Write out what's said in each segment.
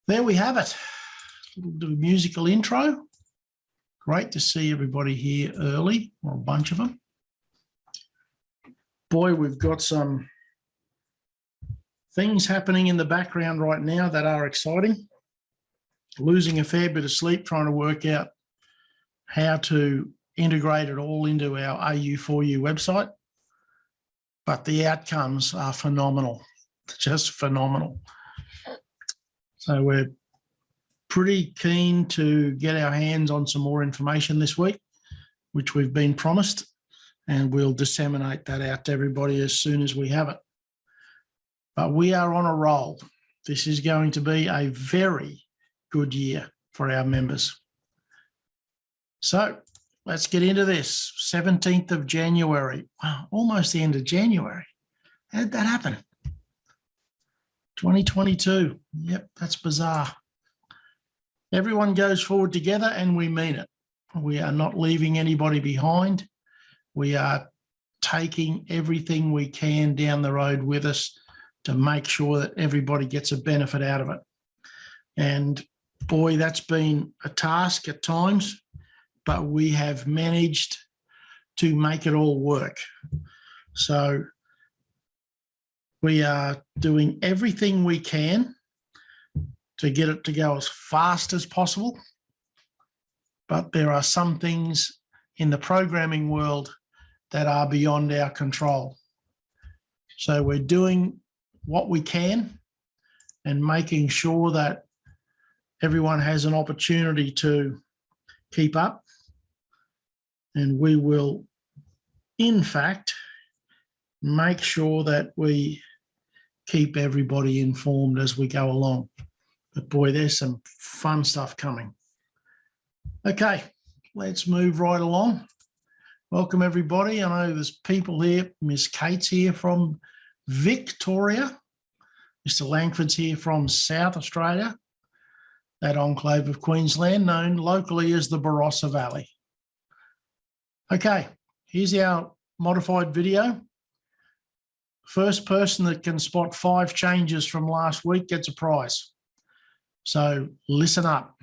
There we have it. A little bit of musical intro. Great to see everybody here early, or a bunch of them. Boy, we've got some things happening in the background right now that are exciting. Losing a fair bit of sleep trying to work out how to integrate it all into our AU4U website. But the outcomes are phenomenal, just phenomenal. So we're pretty keen to get our hands on some more information this week, which we've been promised, and we'll disseminate that out to everybody as soon as we have it. But we are on a roll. This is going to be a very good year for our members. So let's get into this. 17th of January. Wow, almost the end of January. How did that happen? 2022. Yep, that's bizarre. Everyone goes forward together and we mean it. We are not leaving anybody behind. We are taking everything we can down the road with us to make sure that everybody gets a benefit out of it. And boy, that's been a task at times, but we have managed to make it all work. So we are doing everything we can to get it to go as fast as possible. But there are some things in the programming world that are beyond our control. So we're doing what we can and making sure that everyone has an opportunity to keep up. And we will, in fact, make sure that we keep everybody informed as we go along. But boy, there's some fun stuff coming. Okay, let's move right along. Welcome everybody. I know there's people here. Miss Kate's here from Victoria. Mr. Langford's here from South Australia, that enclave of Queensland known locally as the Barossa Valley. Okay, here's our modified video. First person that can spot 5 changes from last week gets a prize. So listen up.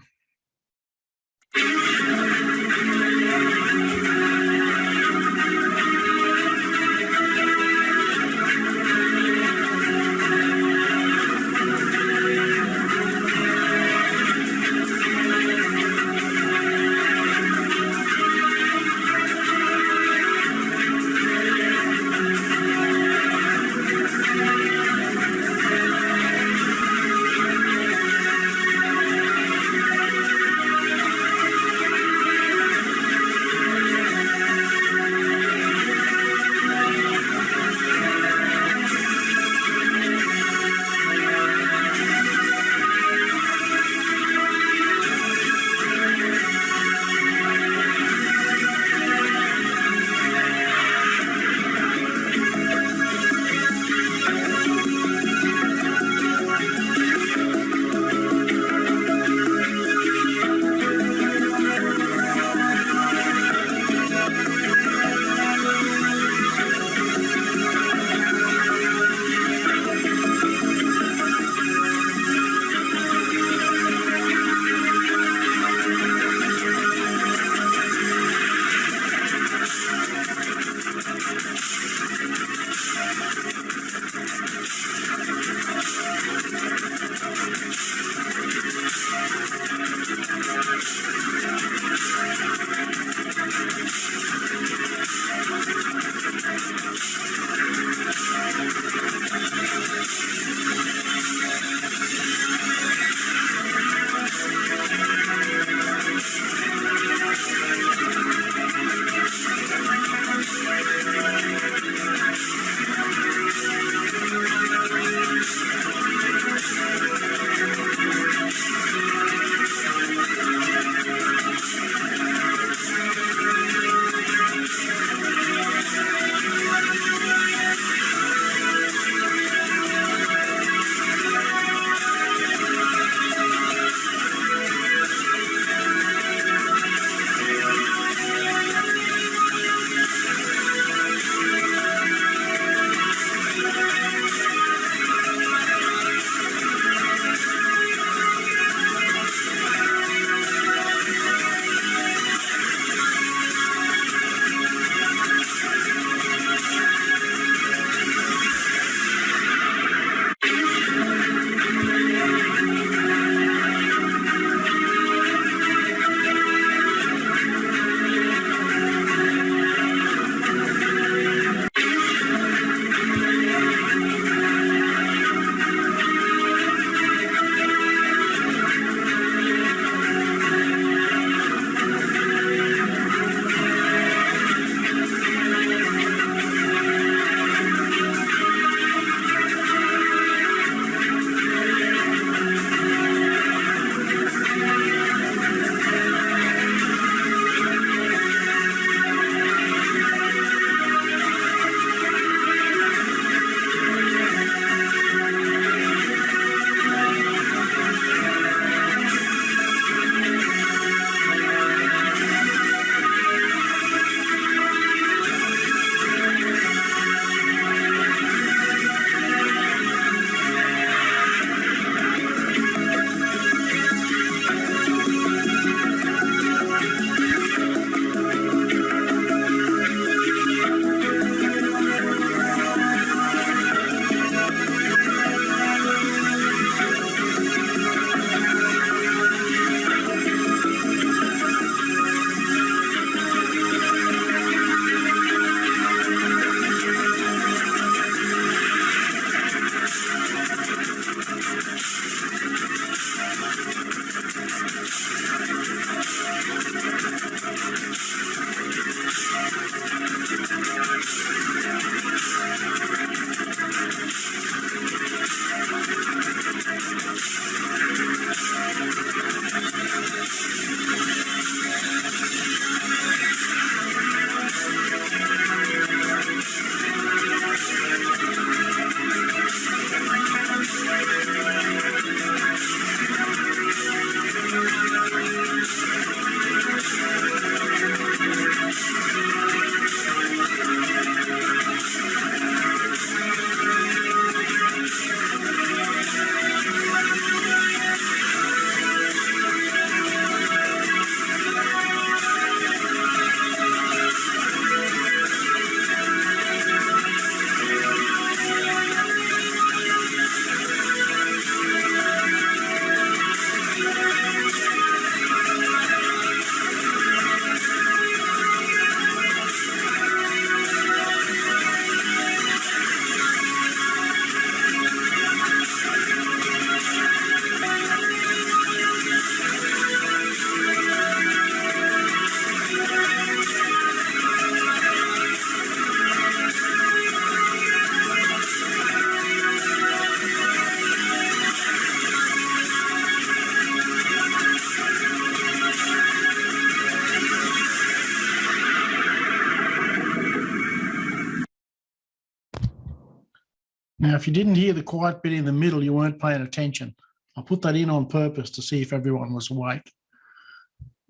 Now, if you didn't hear the quiet bit in the middle, you weren't paying attention. I put that in on purpose to see if everyone was awake.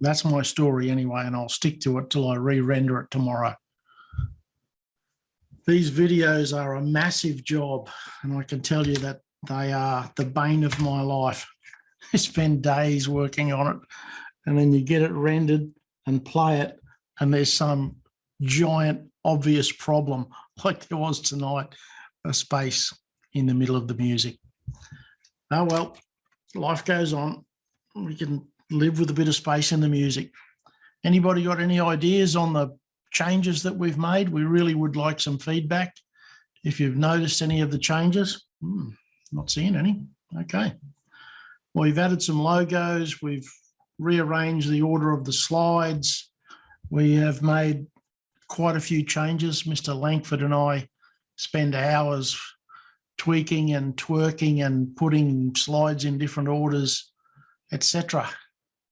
That's my story anyway, and I'll stick to it till I re-render it tomorrow. These videos are a massive job, and I can tell you that they are the bane of my life. I spend days working on it, and then you get it rendered and play it, and there's some giant obvious problem like there was tonight, a space in the middle of the music. Oh well, life goes on. We can live with a bit of space in the music. Anybody got any ideas on the changes that we've made? We really would like some feedback. If you've noticed any of the changes, not seeing any. Okay. Well, we've added some logos. We've rearranged the order of the slides. We have made quite a few changes. Mr. Langford and I spend hours tweaking and twerking and putting slides in different orders, etc.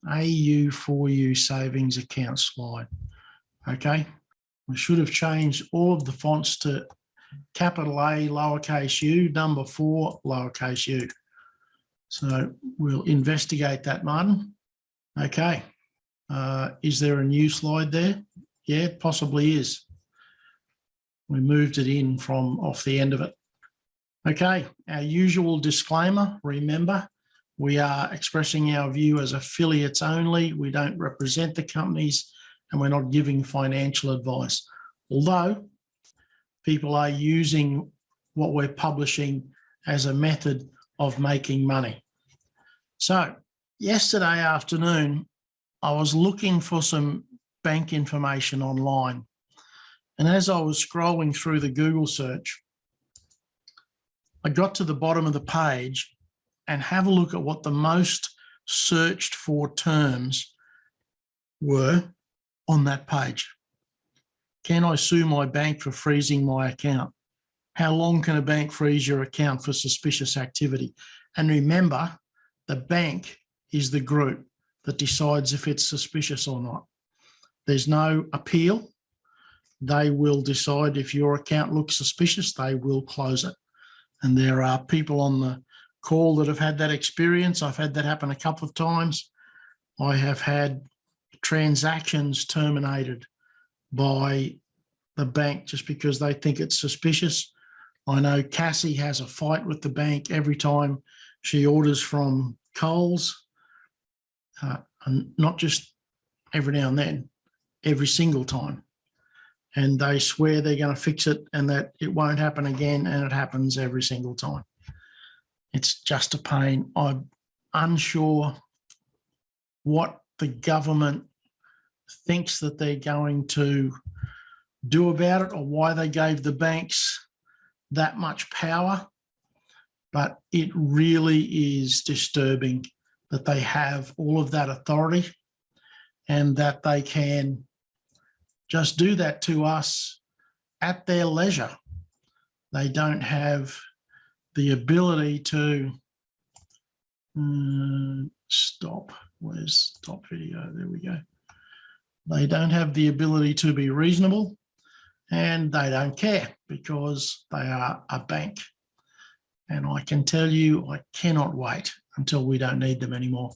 AU4U savings account slide. Okay. We should have changed all of the fonts to capital A, lowercase u, number 4, lowercase u. So we'll investigate that, Martin. Okay. Is there a new slide there? Yeah, it possibly is. We moved it in from off the end of it. Okay, our usual disclaimer, remember, we are expressing our view as affiliates only. We don't represent the companies, and we're not giving financial advice. Although people are using what we're publishing as a method of making money. So yesterday afternoon, I was looking for some bank information online. And as I was scrolling through the Google search, I got to the bottom of the page and have a look at what the most searched for terms were on that page. Can I sue my bank for freezing my account? How long can a bank freeze your account for suspicious activity? And remember, the bank is the group that decides if it's suspicious or not. There's no appeal. They will decide if your account looks suspicious, they will close it. And there are people on the call that have had that experience. I've had that happen a couple of times. I have had transactions terminated by the bank just because they think it's suspicious. I know Cassie has a fight with the bank every time she orders from Coles, and not just every now and then, every single time. And they swear they're going to fix it and that it won't happen again, and it happens every single time. It's just a pain. I'm unsure what the government thinks that they're going to do about it or why they gave the banks that much power, but it really is disturbing that they have all of that authority and that they can just do that to us at their leisure. They don't have the ability to stop. Where's stop video? There we go. They don't have the ability to be reasonable, and they don't care because they are a bank. And I can tell you, I cannot wait until we don't need them anymore.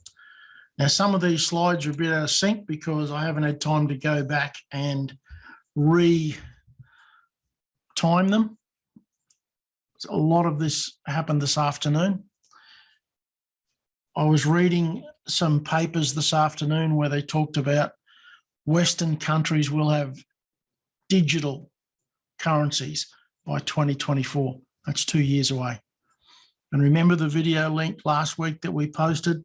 Now, some of these slides are a bit out of sync because I haven't had time to go back and re-time them. A lot of this happened this afternoon. I was reading some papers this afternoon where they talked about Western countries will have digital currencies by 2024. That's 2 years away. And remember the video link last week that we posted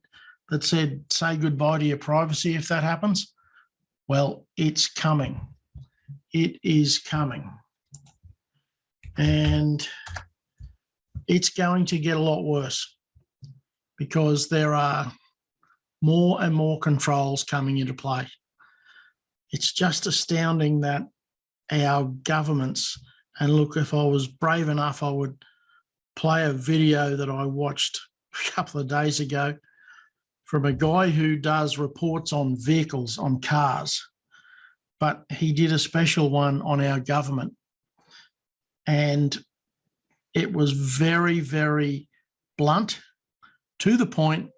that said, say goodbye to your privacy if that happens? Well, it's coming. It is coming. And it's going to get a lot worse because there are more and more controls coming into play. It's just astounding that our governments, and look, if I was brave enough, I would play a video that I watched a couple of days ago from a guy who does reports on vehicles, on cars, but he did a special one on our government. And It was very, very blunt, to the point.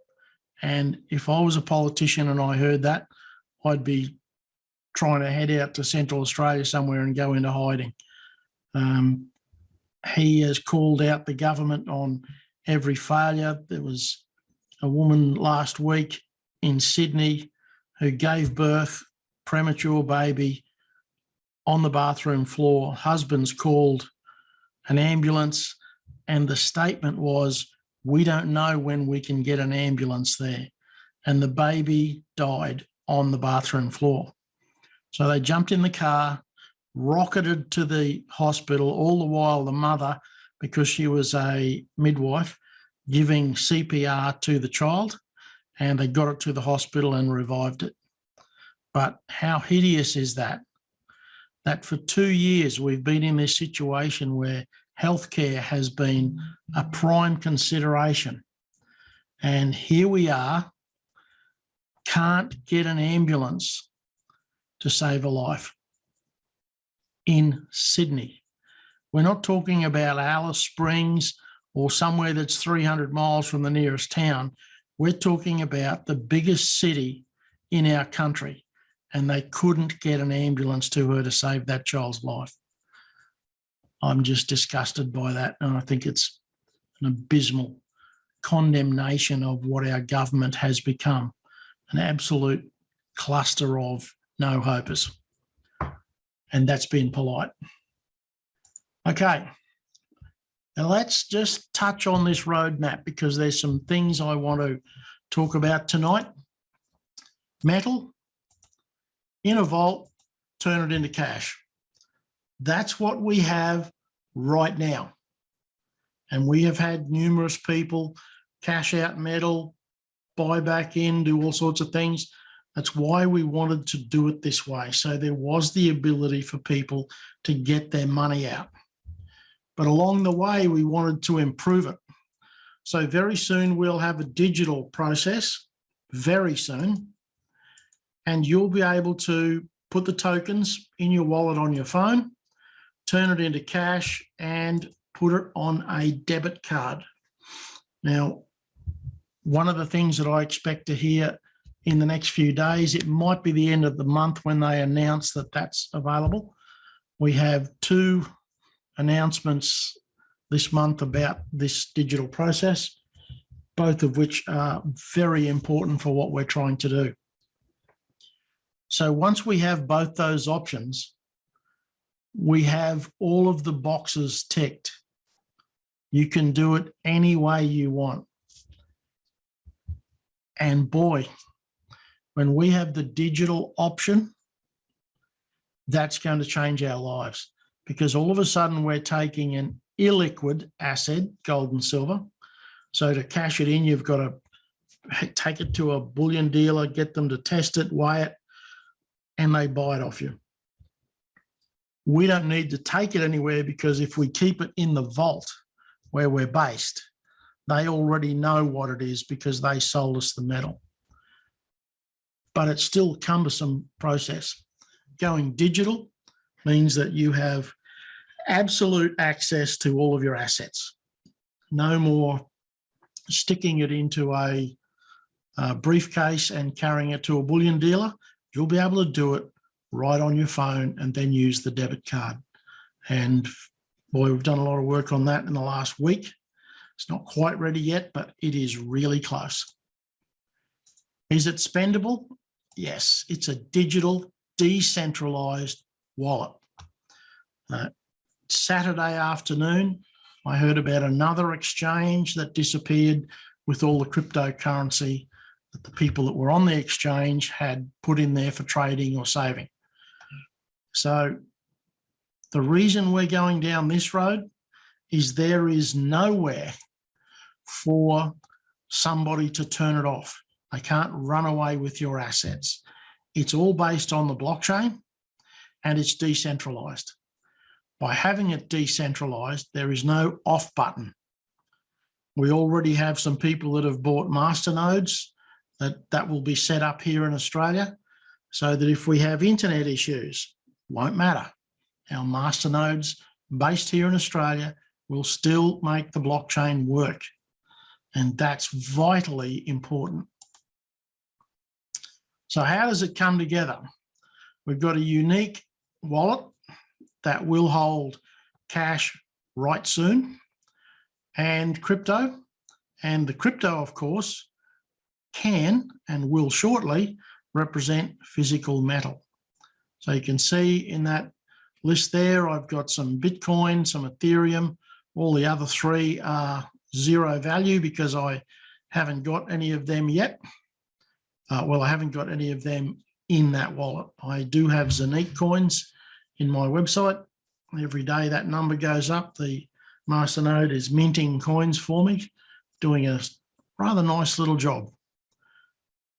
And if I was a politician and I heard that, I'd be trying to head out to Central Australia somewhere and go into hiding. He has called out the government on every failure. There was a woman last week in Sydney who gave birth, premature baby, on the bathroom floor. Husband's called an ambulance, and the statement was, "We don't know when we can get an ambulance there." And the baby died on the bathroom floor. So they jumped in the car, rocketed to the hospital, all the while the mother, because she was a midwife, giving CPR to the child, and they got it to the hospital and revived it. But how hideous is that? That for 2 years we've been in this situation where healthcare has been a prime consideration. And here we are, can't get an ambulance to save a life in Sydney. We're not talking about Alice Springs or somewhere that's 300 miles from the nearest town. We're talking about the biggest city in our country, and they couldn't get an ambulance to her to save that child's life. I'm just disgusted by that, and I think it's an abysmal condemnation of what our government has become, an absolute cluster of no-hopers. And that's been polite. Okay, now let's just touch on this roadmap, because there's some things I want to talk about tonight. Metal in a vault, turn it into cash. That's what we have right now. And we have had numerous people cash out metal, buy back in, do all sorts of things. That's why we wanted to do it this way. So there was the ability for people to get their money out. But along the way, we wanted to improve it. So very soon we'll have a digital process, very soon. And you'll be able to put the tokens in your wallet on your phone, turn it into cash, and put it on a debit card. Now, one of the things that I expect to hear in the next few days, it might be the end of the month when they announce that that's available. We have 2 announcements this month about this digital process, both of which are very important for what we're trying to do. So once we have both those options, we have all of the boxes ticked. You can do it any way you want. And boy, when we have the digital option, that's going to change our lives, because all of a sudden we're taking an illiquid asset, gold and silver. So to cash it in, you've got to take it to a bullion dealer, get them to test it, weigh it, and they buy it off you. We don't need to take it anywhere, because if we keep it in the vault where we're based, they already know what it is because they sold us the metal. But it's still a cumbersome process. Going digital means that you have absolute access to all of your assets. No more sticking it into a briefcase and carrying it to a bullion dealer. You'll be able to do it right on your phone and then use the debit card. And boy, we've done a lot of work on that in the last week. It's not quite ready yet, but it is really close. Is it spendable? Yes, it's a digital, decentralized wallet. Saturday afternoon, I heard about another exchange that disappeared with all the cryptocurrency that the people that were on the exchange had put in there for trading or saving. So the reason we're going down this road is there is nowhere for somebody to turn it off. They can't run away with your assets. It's all based on the blockchain, and it's decentralized. By having it decentralized, there is no off button. We already have some people that have bought masternodes that will be set up here in Australia, so that if we have internet issues, won't matter. Our masternodes based here in Australia will still make the blockchain work. And that's vitally important. So how does it come together? We've got a unique wallet that will hold cash right soon and crypto. And the crypto, of course, can and will shortly represent physical metal. So you can see in that list there, I've got some Bitcoin, some Ethereum. All the other three are zero value because I haven't got any of them yet. Well, I haven't got any of them in that wallet. I do have Zenique coins in my website. Every day that number goes up. The masternode is minting coins for me, doing a rather nice little job.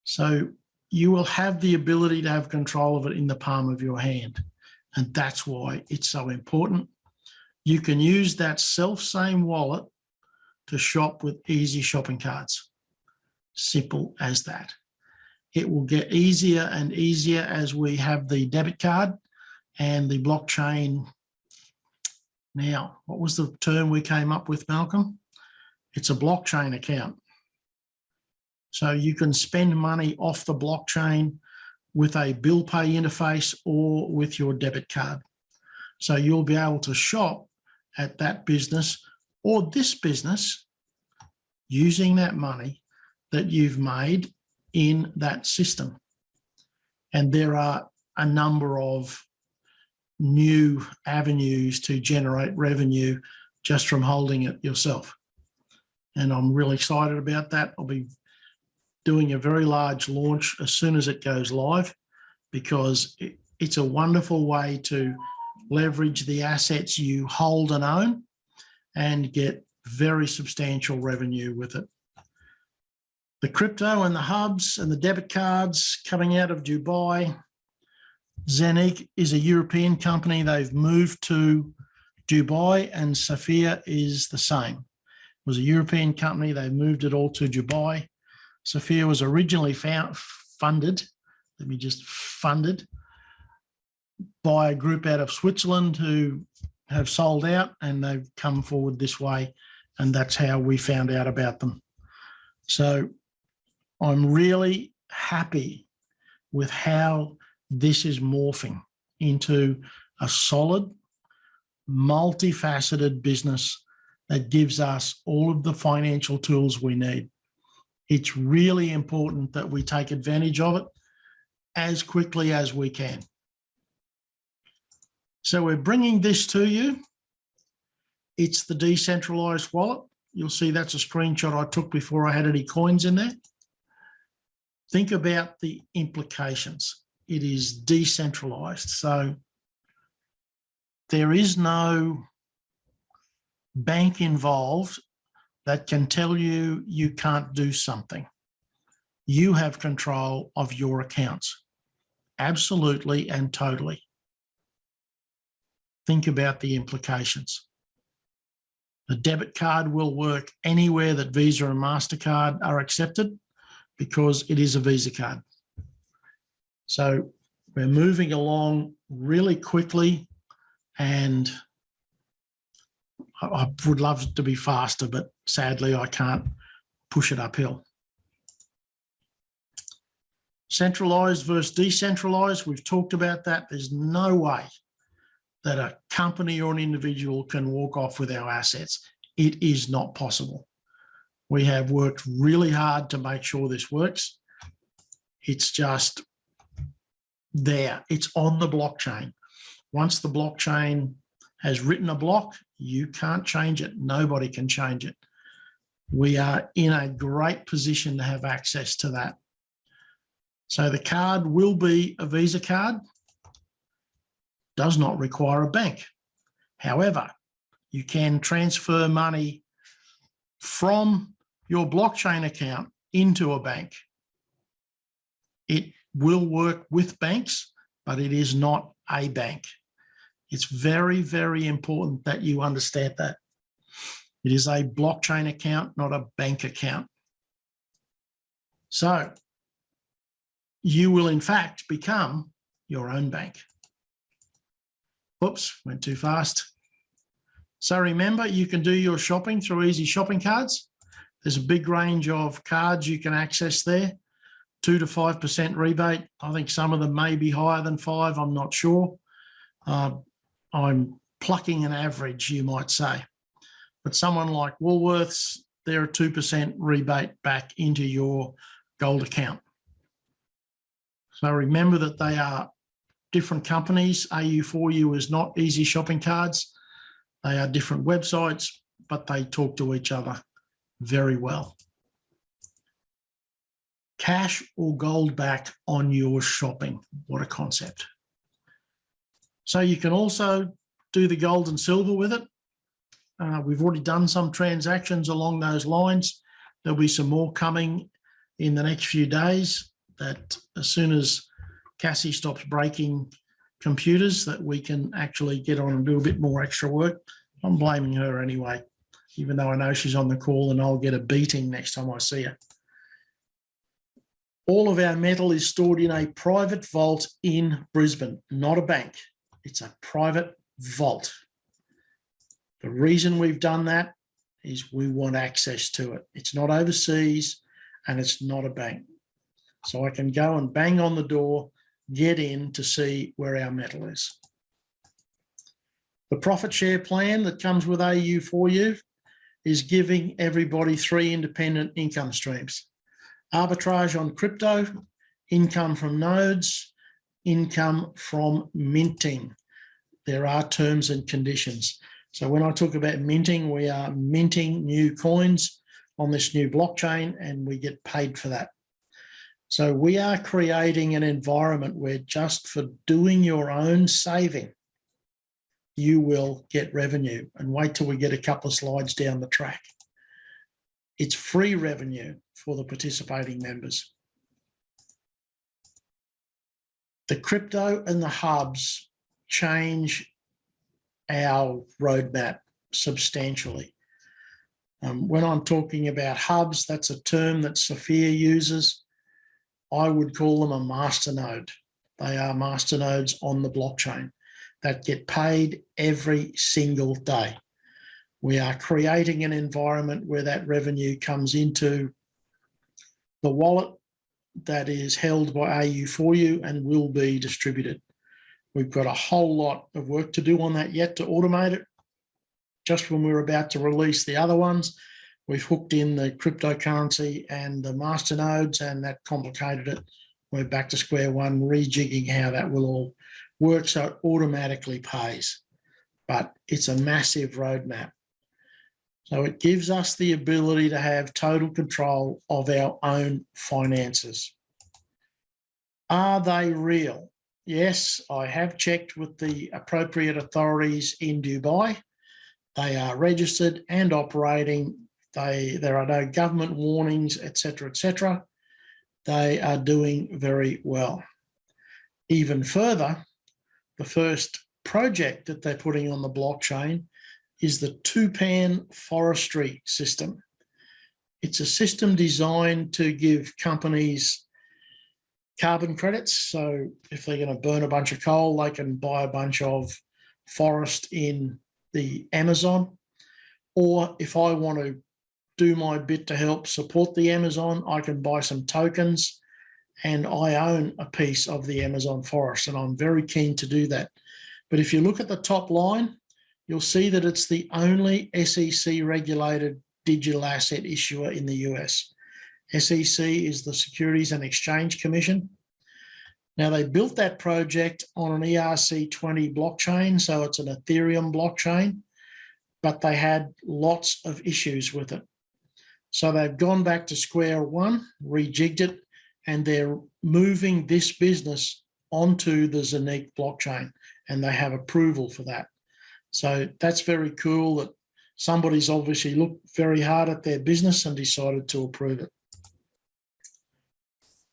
So you will have the ability to have control of it in the palm of your hand. And that's why it's so important. You can use that self-same wallet to shop with easy shopping carts. Simple as that. It will get easier and easier as we have the debit card and the blockchain. Now, what was the term we came up with, Malcolm? It's a blockchain account. So you can spend money off the blockchain with a bill pay interface or with your debit card. So you'll be able to shop at that business or this business using that money that you've made in that system. And there are a number of new avenues to generate revenue just from holding it yourself. And I'm really excited about that. I'll be doing a very large launch as soon as it goes live, because it's a wonderful way to leverage the assets you hold and own and get very substantial revenue with it. The crypto and the hubs and the debit cards coming out of Dubai. Zenique is a European company. They've moved to Dubai, and Sophia is the same. It was a European company. They moved it all to Dubai. Sophia was originally funded by a group out of Switzerland who have sold out, and they've come forward this way, and that's how we found out about them. So I'm really happy with how this is morphing into a solid, multifaceted business that gives us all of the financial tools we need. It's really important that we take advantage of it as quickly as we can. So we're bringing this to you. It's the decentralized wallet. You'll see that's a screenshot I took before I had any coins in there. Think about the implications. It is decentralized. So there is no bank involved that can tell you you can't do something. You have control of your accounts, absolutely and totally. Think about the implications. The debit card will work anywhere that Visa and MasterCard are accepted because it is a Visa card. So we're moving along really quickly, and I would love to be faster, but sadly I can't push it uphill. Centralized versus decentralized, we've talked about that. There's no way that a company or an individual can walk off with our assets. It is not possible. We have worked really hard to make sure this works. It's just there. It's on the blockchain. Once the blockchain has written a block, you can't change it. Nobody can change it. We are in a great position to have access to that. So the card will be a Visa card. Does not require a bank. However, you can transfer money from your blockchain account into a bank. It will work with banks, but it is not a bank. It's very, very important that you understand that. It is a blockchain account, not a bank account. So you will, in fact, become your own bank. Oops, went too fast. So remember, you can do your shopping through Easy Shopping Cards. There's a big range of cards you can access there, 2 to 5% rebate. I think some of them may be higher than 5, I'm not sure. I'm plucking an average, you might say. But someone like Woolworths, they're a 2% rebate back into your gold account. So remember that they are different companies. AU4U is not Easy Shopping Cards. They are different websites, but they talk to each other very well. Cash or gold back on your shopping. What a concept. So you can also do the gold and silver with it. We've already done some transactions along those lines. There'll be some more coming in the next few days, that as soon as Cassie stops breaking computers, that we can actually get on and do a bit more extra work. I'm blaming her anyway, even though I know she's on the call and I'll get a beating next time I see her. All of our metal is stored in a private vault in Brisbane, not a bank. It's a private vault. The reason we've done that is we want access to it. It's not overseas and it's not a bank. So I can go and bang on the door, get in to see where our metal is. The profit share plan that comes with AU4U is giving everybody 3 independent income streams. Arbitrage on crypto, income from nodes, income from minting. There are terms and conditions. So when I talk about minting, we are minting new coins on this new blockchain and we get paid for that. So we are creating an environment where just for doing your own saving, you will get revenue. And wait till we get a couple of slides down the track. It's free revenue for the participating members. The crypto and the hubs change our roadmap substantially. When I'm talking about hubs, that's a term that Sophia uses. I would call them a masternode. They are masternodes on the blockchain that get paid every single day. We are creating an environment where that revenue comes into the wallet that is held by AU4U and will be distributed. We've got a whole lot of work to do on that yet to automate it. Just when we're about to release the other ones, we've hooked in the cryptocurrency and the masternodes, and that complicated it. We're back to square one, rejigging how that will all work so it automatically pays. But it's a massive roadmap. So it gives us the ability to have total control of our own finances. Are they real? Yes, I have checked with the appropriate authorities in Dubai. They are registered and operating. There are no government warnings, etc., etc. They are doing very well. Even further, the first project that they're putting on the blockchain is the two-pan forestry system. It's a system designed to give companies carbon credits. So if they're going to burn a bunch of coal, they can buy a bunch of forest in the Amazon. Or if I want to do my bit to help support the Amazon, I can buy some tokens, and I own a piece of the Amazon forest, and I'm very keen to do that. But if you look at the top line, you'll see that it's the only SEC-regulated digital asset issuer in the US. SEC is the Securities and Exchange Commission. Now, they built that project on an ERC20 blockchain, so it's an Ethereum blockchain, but they had lots of issues with it. So they've gone back to square one, rejigged it, and they're moving this business onto the Zonique blockchain, and they have approval for that. So that's very cool that somebody's obviously looked very hard at their business and decided to approve it.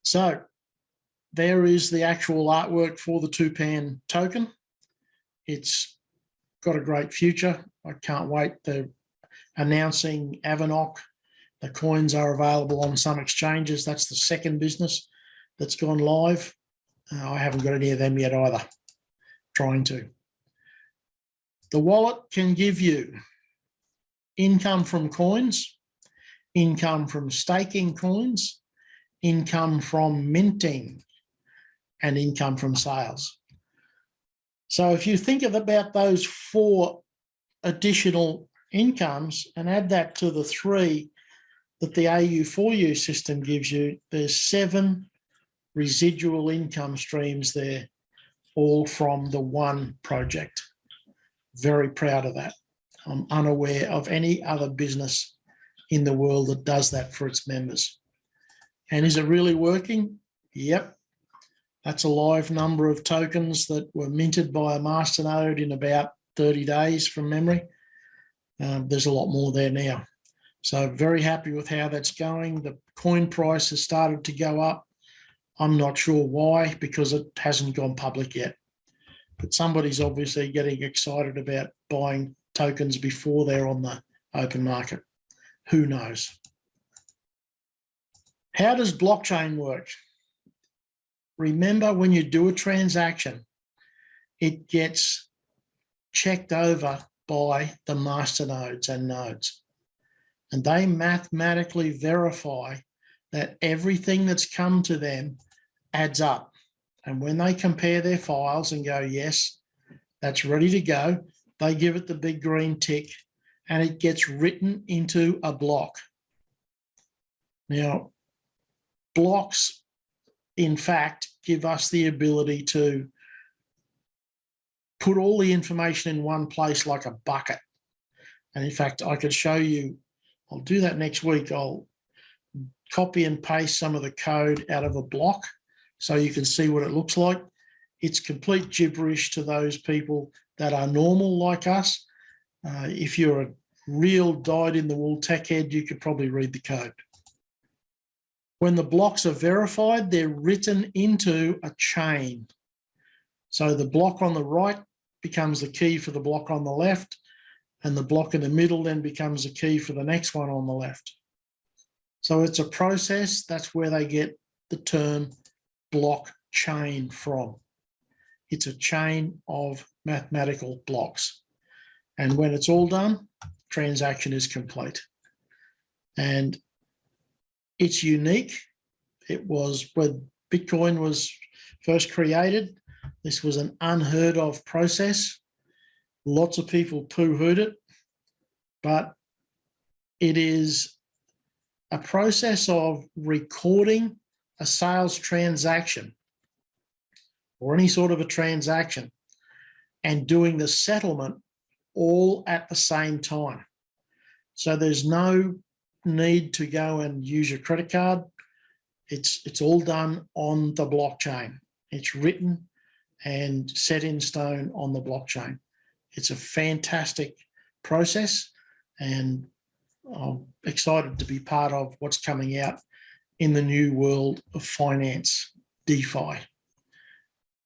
So there is the actual artwork for the two-pan token. It's got a great future. I can't wait. They're announcing Avanok. The coins are available on some exchanges. That's the second business that's gone live. I haven't got any of them yet either. Trying to. The wallet can give you income from coins, income from staking coins, income from minting, and income from sales. So if you think about those 4 additional incomes and add that to the 3 that the AU4U system gives you, there's 7 residual income streams there, all from the one project. Very proud of that. I'm unaware of any other business in the world that does that for its members. And is it really working? Yep. That's a live number of tokens that were minted by a masternode in about 30 days from memory. There's a lot more there now. So very happy with how that's going. The coin price has started to go up. I'm not sure why, because it hasn't gone public yet. But somebody's obviously getting excited about buying tokens before they're on the open market. Who knows? How does blockchain work? Remember, when you do a transaction, it gets checked over by the masternodes and nodes. And they mathematically verify that everything that's come to them adds up. And when they compare their files and go, yes, that's ready to go, they give it the big green tick and it gets written into a block. Now, blocks, in fact, give us the ability to put all the information in one place like a bucket. And in fact, I could show you, I'll do that next week. I'll copy and paste some of the code out of a block so you can see what it looks like. It's complete gibberish to those people that are normal like us. If you're a real dyed-in-the-wool tech head, you could probably read the code. When the blocks are verified, they're written into a chain. So the block on the right becomes the key for the block on the left, and the block in the middle then becomes a key for the next one on the left. So it's a process. That's where they get the term blockchain from. It's a chain of mathematical blocks. And when it's all done, transaction is complete. And it's unique. It was when Bitcoin was first created. This was an unheard of process. Lots of people poo-hooed it, but it is a process of recording a sales transaction or any sort of a transaction and doing the settlement all at the same time. So there's no need to go and use your credit card. It's all done on the blockchain. It's written and set in stone on the blockchain. It's a fantastic process, and I'm excited to be part of what's coming out in the new world of finance, DeFi.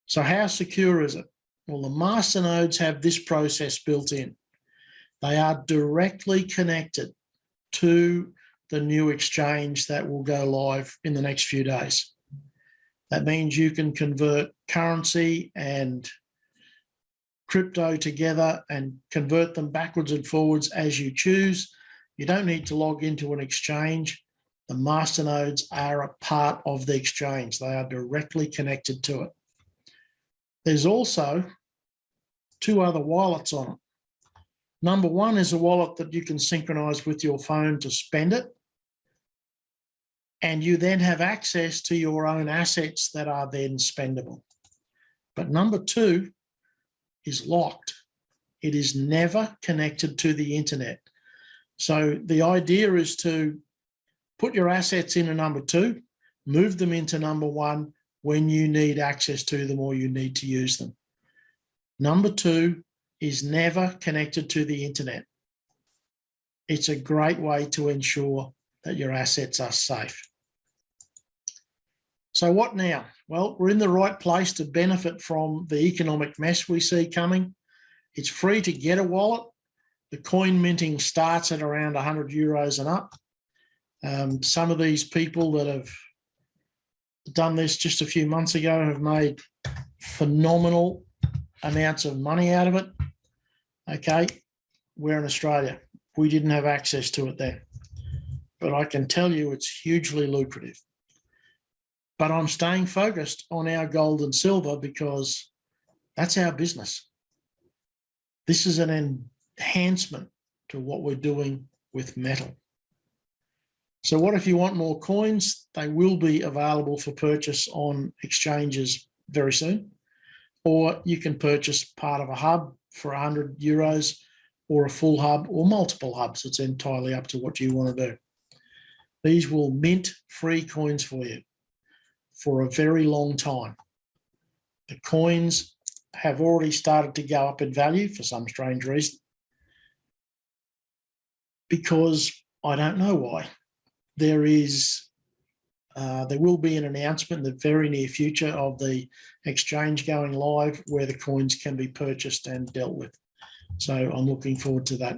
So how secure is it? Well, the masternodes have this process built in. They are directly connected to the new exchange that will go live in the next few days. That means you can convert currency and crypto together and convert them backwards and forwards as you choose. You don't need to log into an exchange. The masternodes are a part of the exchange. They are directly connected to it. There's also 2 other wallets on it. Number one is a wallet that you can synchronize with your phone to spend it. And you then have access to your own assets that are then spendable. But number 2 is locked. It is never connected to the internet. So the idea is to put your assets in a number 2, move them into number 1 when you need access to them or you need to use them. Number 2 is never connected to the internet. It's a great way to ensure that your assets are safe. So what now? Well, we're in the right place to benefit from the economic mess we see coming. It's free to get a wallet. The coin minting starts at around 100 euros and up. Some of these people that have done this just a few months ago have made phenomenal amounts of money out of it. Okay, we're in Australia. We didn't have access to it then. But I can tell you it's hugely lucrative. But I'm staying focused on our gold and silver because that's our business. This is an enhancement to what we're doing with metal. So what if you want more coins? They will be available for purchase on exchanges very soon. Or you can purchase part of a hub for €100 or a full hub or multiple hubs. It's entirely up to what you want to do. These will mint free coins for you for a very long time. The coins have already started to go up in value for some strange reason, because I don't know why. There will be an announcement in the very near future of the exchange going live where the coins can be purchased and dealt with. So I'm looking forward to that.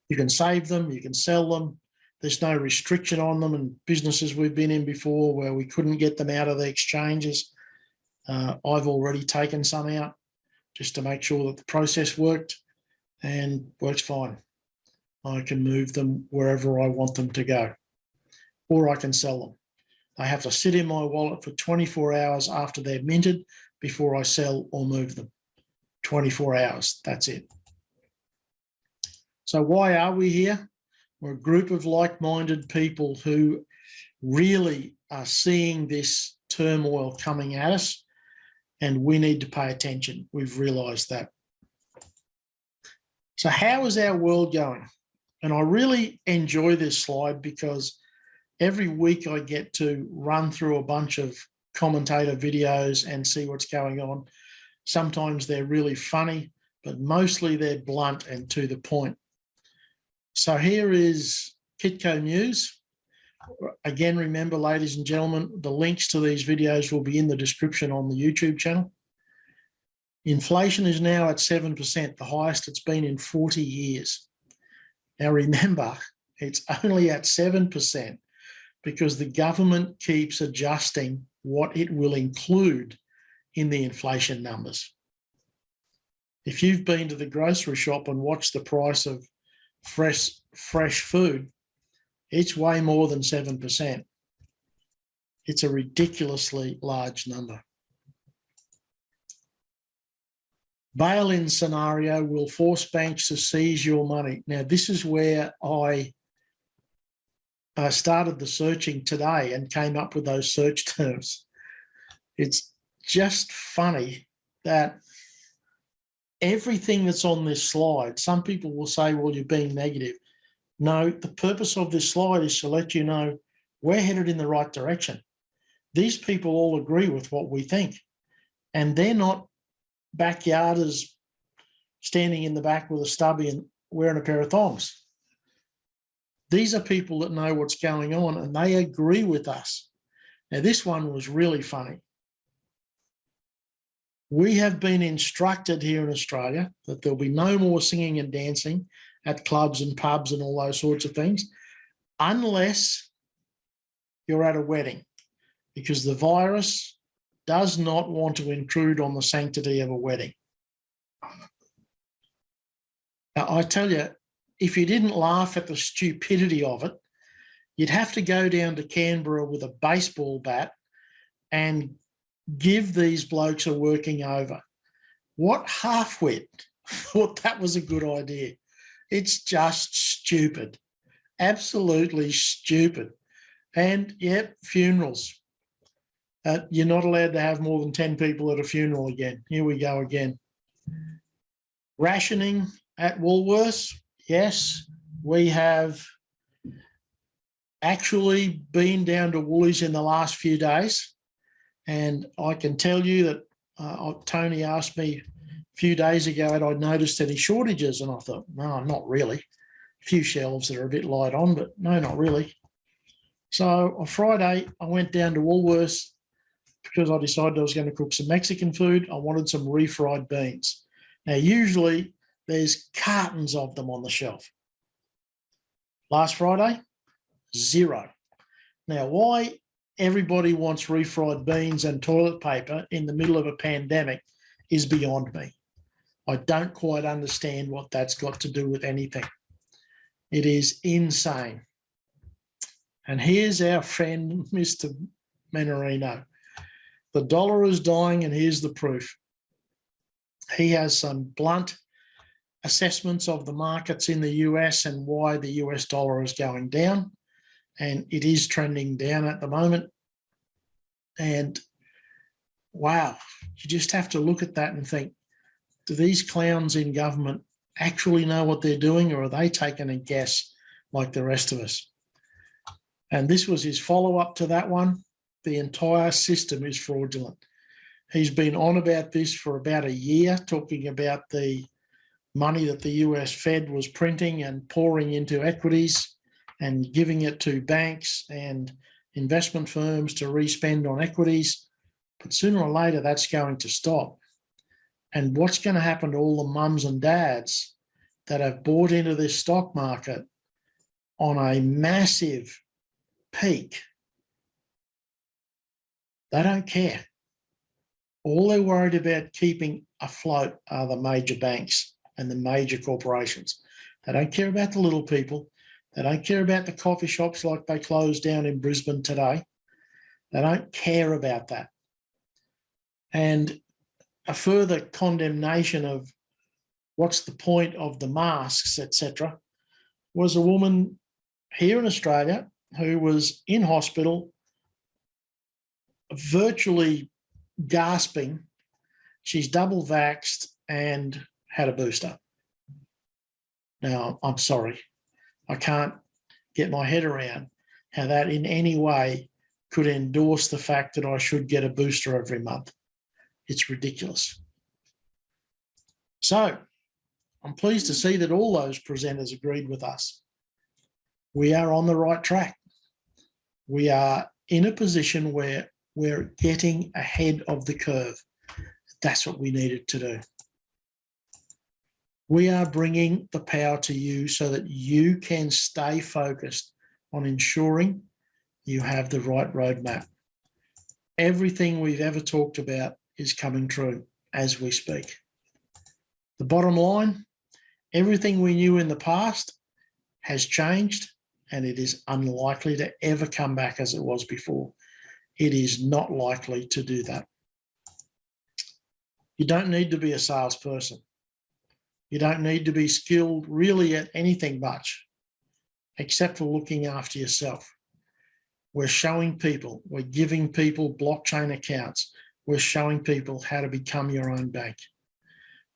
You can save them, you can sell them. There's no restriction on them, and businesses we've been in before where we couldn't get them out of the exchanges. I've already taken some out just to make sure that the process worked, and works fine. I can move them wherever I want them to go, or I can sell them. They have to sit in my wallet for 24 hours after they're minted before I sell or move them. 24 hours, that's it. So why are we here? We're a group of like-minded people who really are seeing this turmoil coming at us, and we need to pay attention. We've realised that. So how is our world going? And I really enjoy this slide because every week I get to run through a bunch of commentator videos and see what's going on. Sometimes they're really funny, but mostly they're blunt and to the point. So here is Kitco News. Again, remember, ladies and gentlemen, the links to these videos will be in the description on the YouTube channel. Inflation is now at 7%, the highest it's been in 40 years. Now remember, it's only at 7% because the government keeps adjusting what it will include in the inflation numbers. If you've been to the grocery shop and watched the price of fresh food, it's way more than 7%. It's a ridiculously large number. Bail-in scenario will force banks to seize your money. Now, this is where I started the searching today and came up with those search terms. It's just funny that everything that's on this slide, some people will say, well, you're being negative. No, the purpose of this slide is to let you know we're headed in the right direction. These people all agree with what we think, and they're not backyarders standing in the back with a stubby and wearing a pair of thongs. These are people that know what's going on, and they agree with us. Now, this one was really funny. We have been instructed here in Australia that there'll be no more singing and dancing at clubs and pubs and all those sorts of things, unless you're at a wedding, because the virus does not want to intrude on the sanctity of a wedding. Now, I tell you, if you didn't laugh at the stupidity of it, you'd have to go down to Canberra with a baseball bat and give these blokes a working over. What half-wit thought that was a good idea? It's just stupid, absolutely stupid. And yep, funerals. You're not allowed to have more than 10 people at a funeral again. Here we go again. Rationing at Woolworths. Yes, we have actually been down to Woolies in the last few days. And I can tell you that Tony asked me a few days ago had I noticed any shortages, and I thought, no, not really. A few shelves that are a bit light on, but no, not really. So on Friday, I went down to Woolworths because I decided I was going to cook some Mexican food. I wanted some refried beans. Now, usually there's cartons of them on the shelf. Last Friday, 0. Now, why everybody wants refried beans and toilet paper in the middle of a pandemic is beyond me. I don't quite understand what that's got to do with anything. It is insane. And here's our friend, Mr. Menarino. The dollar is dying, and here's the proof. He has some blunt assessments of the markets in the US and why the US dollar is going down. And it is trending down at the moment. And wow, you just have to look at that and think, do these clowns in government actually know what they're doing, or are they taking a guess like the rest of us? And this was his follow-up to that one. The entire system is fraudulent. He's been on about this for about a year, talking about the money that the US Fed was printing and pouring into equities and giving it to banks and investment firms to respend on equities. But sooner or later, that's going to stop. And what's going to happen to all the mums and dads that have bought into this stock market on a massive peak? They don't care. All they're worried about keeping afloat are the major banks and the major corporations. They don't care about the little people. They don't care about the coffee shops like they closed down in Brisbane today. They don't care about that. And a further condemnation of what's the point of the masks, etc., was a woman here in Australia who was in hospital, virtually gasping. She's double vaxxed and had a booster. Now, I'm sorry, I can't get my head around how that in any way could endorse the fact that I should get a booster every month. It's ridiculous. So I'm pleased to see that all those presenters agreed with us. We are on the right track. We are in a position where we're getting ahead of the curve. That's what we needed to do. We are bringing the power to you so that you can stay focused on ensuring you have the right roadmap. Everything we've ever talked about is coming true as we speak. The bottom line, everything we knew in the past has changed, and it is unlikely to ever come back as it was before. It is not likely to do that. You don't need to be a salesperson. You don't need to be skilled really at anything much, except for looking after yourself. We're showing people, we're giving people blockchain accounts. We're showing people how to become your own bank.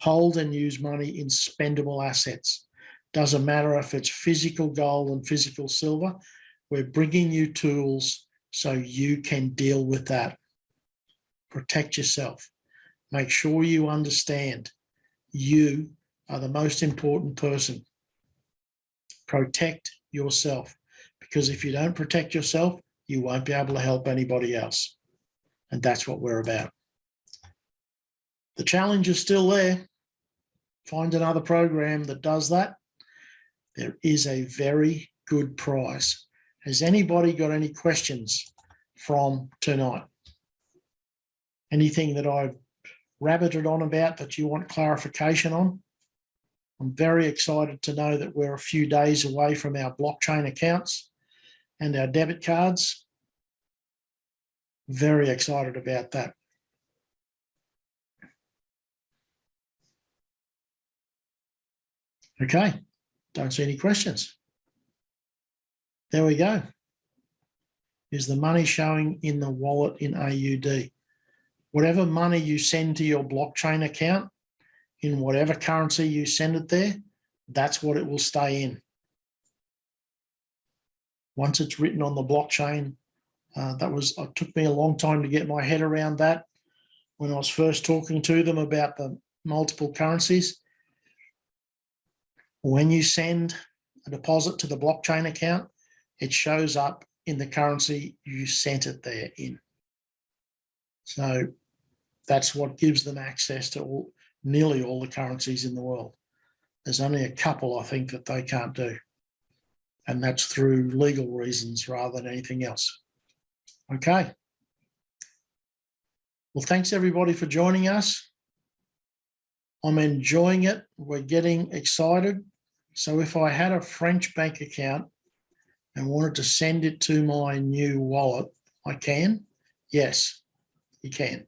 Hold and use money in spendable assets. Doesn't matter if it's physical gold and physical silver. We're bringing you tools so you can deal with that. Protect yourself. Make sure you understand you are the most important person. Protect yourself, because if you don't protect yourself, you won't be able to help anybody else. And that's what we're about. The challenge is still there. Find another program that does that. There is a very good prize. Has anybody got any questions from tonight? Anything that I've rabbited on about that you want clarification on? I'm very excited to know that we're a few days away from our blockchain accounts and our debit cards. Very excited about that. Okay, don't see any questions. There we go. Is the money showing in the wallet in AUD? Whatever money you send to your blockchain account, in whatever currency you send it there, that's what it will stay in. Once it's written on the blockchain, it took me a long time to get my head around that when I was first talking to them about the multiple currencies. When you send a deposit to the blockchain account, it shows up in the currency you sent it there in. So that's what gives them access to nearly all the currencies in the world. There's only a couple, I think, that they can't do. And that's through legal reasons rather than anything else. Okay. Well, thanks everybody for joining us. I'm enjoying it. We're getting excited. So if I had a French bank account and wanted to send it to my new wallet, I can. Yes, you can.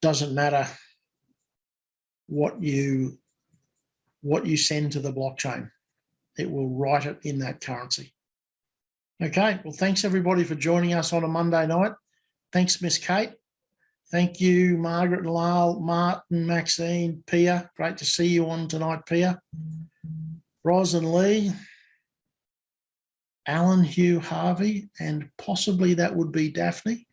Doesn't matter what you send to the blockchain. It will write it in that currency. Okay, well, thanks everybody for joining us on a Monday night. Thanks, Miss Kate. Thank you, Margaret and Lyle, Martin, Maxine, Pia. Great to see you on tonight, Pia. Ros and Lee, Alan, Hugh, Harvey, and possibly that would be Daphne.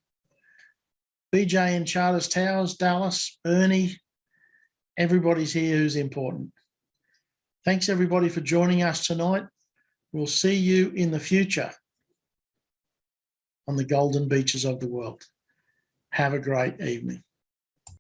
BJ in Charters Towers, Dallas, Ernie. Everybody's here who's important. Thanks everybody for joining us tonight. We'll see you in the future on the golden beaches of the world. Have a great evening.